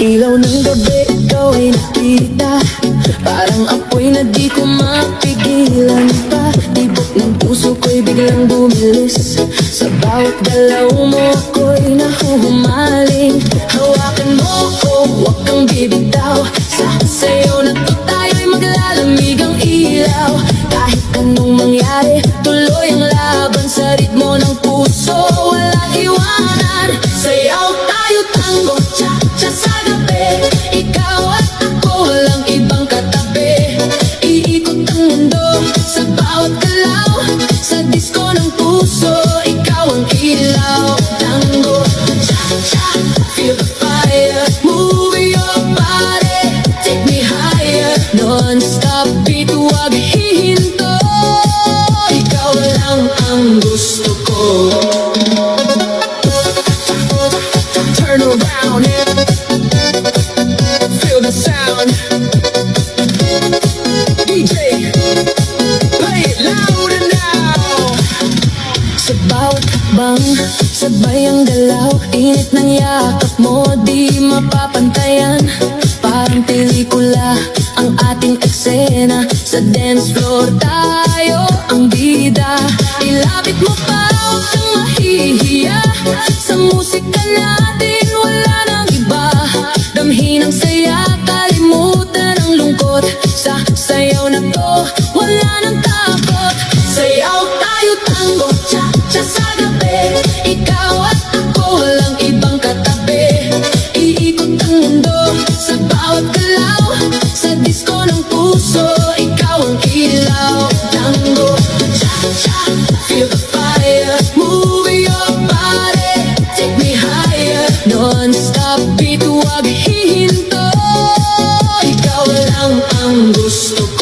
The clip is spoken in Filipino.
ilaw ng gabi, ikaw ay nakita. Parang apoy na di ko mapigilan pa. Tibok ng puso ko'y biglang bumilis. Sa bawat galaw mo ako'y nahuhumaling. Hawakan mo ko, huwag kang bibitaw. Sa sayo na to tayo'y maglalamig ang ilaw. Kahit anong mangyari, tuloy ang laban sa ritmo ng puso. Walang iwanan, sayaw tayo tango, cha-cha sa gabi. Ikaw at ako, walang ibang katabi. Iikot ang mundo sa bawat galaw. Sa disco ng puso, ikaw ang ilaw. Tango, cha-cha, feel the fire. Move your body, take me higher. Non-stop beat, huwag hihinto. Ikaw lang ang gusto ko. Turn around, feel the sound. DJ, play it louder now. Sa bawat hakbang, sabay ang galaw. Init ng yakap mo, di mapapantayan. Parang pelikula ang ating eksena. Sa dance floor tayo ang bida. Ilapit mo pa, huwag kang mahihiya. Sa musika natin wala nang iba. Damhin ang saya, kalimutan ang lungkot. Sa sayaw na to, wala nang takot. Sayaw tayo tango, cha-cha sa gabi. Ikaw at ako, walang ibang katabi. Iikot ang mundo sa bawat galaw. Sa disco ng puso, ikaw ang ilaw. Tango, cha-cha, feel the fire. Move your body, take me higher. Non-stop beat, huwag hihinto. Ikaw lang ang gusto ko.